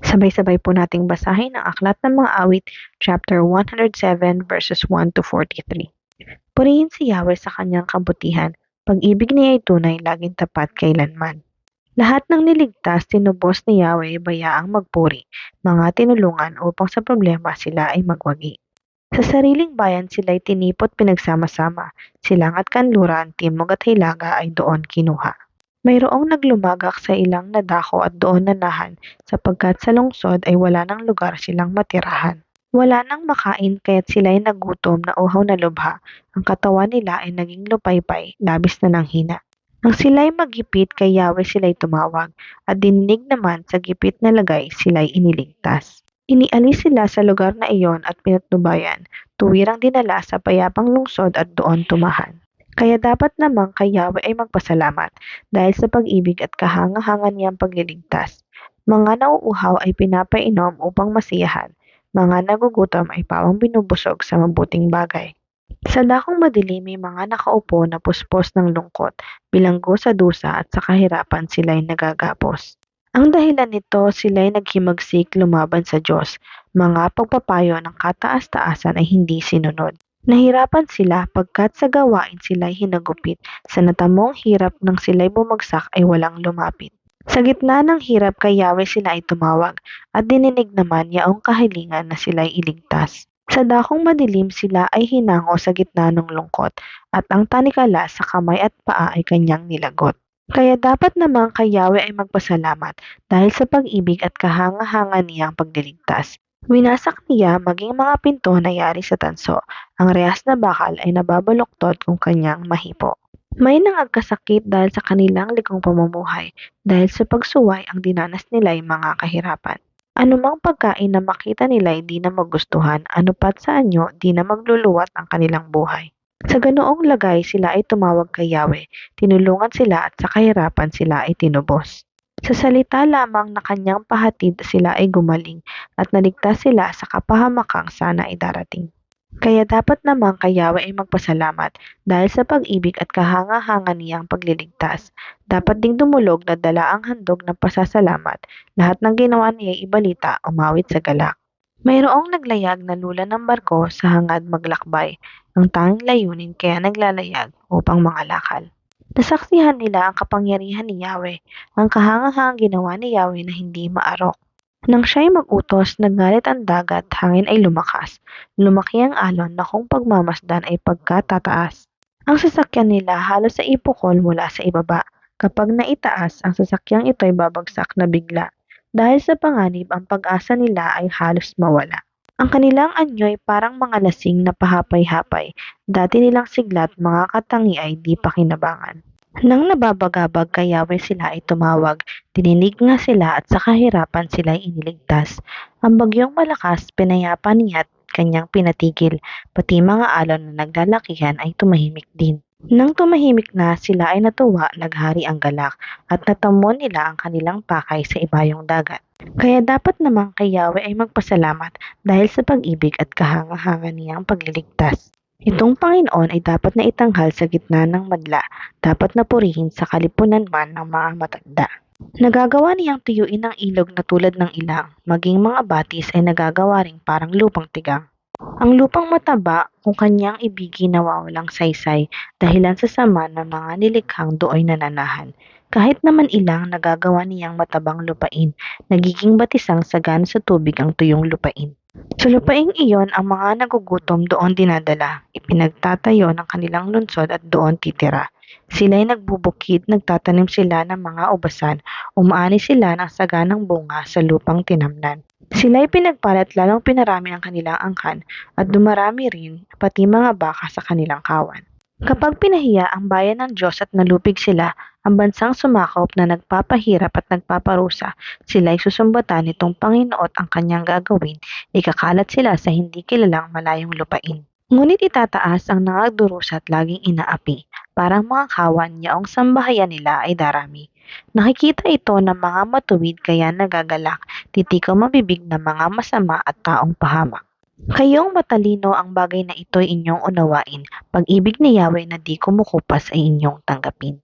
Sabay-sabay po nating basahin ang Aklat ng Mga Awit, chapter 107, verses 1 to 43. Purihin si Yahweh sa kanyang kabutihan, pag-ibig niya ay tunay, laging tapat kailanman. Lahat ng niligtas, tinubos ni Yahweh, bayaang magpuri, mga tinulungan upang sa problema sila ay magwagi. Sa sariling bayan sila'y tinipot pinagsama-sama, silang at kanluran, timog at hilaga ay doon kinuha. Mayroong naglumagak sa ilang nadako at doon nanahan, sapagkat sa lungsod ay wala ng lugar silang matirahan. Wala nang makain kaya't sila'y nagutom na uhaw na lubha, ang katawan nila ay naging lupaypay, labis na ng hina. Nang sila'y magipit kay Yahweh sila'y tumawag, at dininig naman sa gipit na lagay sila'y iniligtas. Inialis sila sa lugar na iyon at pinatnubayan, tuwirang dinala sa payapang lungsod at doon tumahan. Kaya dapat namang kay Yahweh ay magpasalamat dahil sa pag-ibig at kahanga-hanga niyang pagliligtas. Mga nauuhaw ay pinapainom upang masiyahan, mga nagugutom ay pawang binubusog sa mabuting bagay. Sa dakong madilim may mga nakaupo na puspos ng lungkot, bilanggo sa dusa at sa kahirapan sila'y nagagapos. Ang dahilan nito sila'y naghimagsik lumaban sa Diyos, mga pagpapayo ng kataas-taasan ay hindi sinunod. Nahirapan sila pagkat sa gawain sila'y hinagupit, sa natamong hirap nang sila'y bumagsak ay walang lumapit. Sa gitna ng hirap kay Yahweh sila ay tumawag, at dininig naman yaong kahilingan na sila'y iligtas. Sa dakong madilim sila ay hinango sa gitna ng lungkot, at ang tanikala sa kamay at paa ay kanyang nilagot. Kaya dapat namang kay Yahweh ay magpasalamat dahil sa pag-ibig at kahanga-hanga niyang pagliligtas. Winasak niya maging mga pinto na yari sa tanso. Ang rehas na bakal ay nababaluktot kung kanyang mahipo. May nangagkasakit dahil sa kanilang ligong pamumuhay, dahil sa pagsuway ang dinanas nila'y mga kahirapan. Anumang pagkain na makita nila'y di na magustuhan, anupat sa anyo di na magluluwat ang kanilang buhay. Sa ganoong lagay sila ay tumawag kay Yahweh, tinulungan sila at sa kahirapan sila ay tinubos. Sa salita lamang na kanyang pahatid sila ay gumaling at naligtas sila sa kapahamakang sana ay darating. Kaya dapat naman kay Yahweh ay magpasalamat dahil sa pag-ibig at kahanga-hanga niyang pagliligtas. Dapat ding dumulog na dala ang handog ng pasasalamat. Lahat ng ginawa niya ay ibalita, umawit sa galak. Mayroong naglayag na lula ng barko sa hangad maglakbay. Ang tanging layunin kaya naglalayag upang mangalakal. Nasaksihan nila ang kapangyarihan ni Yahweh, ang kahangahangang ginawa ni Yahweh na hindi maarok. Nang siya'y mag-utos, naggalit ang dagat, hangin ay lumakas. Lumaki ang alon na kung pagmamasdan ay pagkatataas. Ang sasakyan nila halos sa ipukol mula sa ibaba. Kapag naitaas, ang sasakyang ito'y babagsak na bigla. Dahil sa panganib, ang pag-asa nila ay halos mawala. Ang kanilang anyo ay parang mga lasing na pahapay-hapay. Dati nilang siglat, mga katangi ay di pakinabangan. Nang nababagabag kay Yahweh sila ay tumawag, dininig nga sila at sa kahirapan sila ay iniligtas. Ang bagyong malakas, pinayapa niya at kanyang pinatigil, pati mga alon na naglalakihan ay tumahimik din. Nang tumahimik na, sila ay natuwa, naghari ang galak, at natamon nila ang kanilang pakay sa ibayong dagat. Kaya dapat namang kay Yahweh ay magpasalamat dahil sa pag-ibig at kahanga-hanga niyang pagliligtas. Itong Panginoon ay dapat na itanghal sa gitna ng madla, dapat na purihin sa kalipunan man ng mga matanda. Nagagawa niyang tuyuin ang ilog na tulad ng ilang, maging mga batis ay nagagawa ring parang lupang tigang. Ang lupang mataba kung kanyang ibigi nawawalang saysay, dahilan sa sama ng mga nilikhang dooy nananahan. Kahit naman ilang nagagawa niyang matabang lupain, nagiging batisang sagana sa tubig ang tuyong lupain. Sa lupaing iyon ang mga nagugutom doon dinadala, ipinagtatayo ng kanilang lungsod at doon titira. Sila'y nagbubukid, nagtatanim sila ng mga ubasan, umaani sila ng saganang bunga sa lupang tinamnan. Sila'y pinagpalat lalong pinarami ang kanilang angkan at dumarami rin pati mga baka sa kanilang kawan. Kapag pinahiya ang bayan ng Diyos at nalupig sila, ang bansang sumakop na nagpapahirap at nagpaparusa, sila'y susumbatan nitong Panginoon ang kanyang gagawin, ikakalat sila sa hindi kilalang malayong lupain. Ngunit itataas ang nangagdurusa at laging inaapi, parang mga kawan yaong sambahayan nila ay darami. Nakikita ito ng mga matuwid kaya nagagalak, titikaw mabibig ng mga masama at taong pahamak. Kayong matalino ang bagay na ito'y inyong unawain, pag-ibig ni Yahweh na di kumukupas ay inyong tanggapin.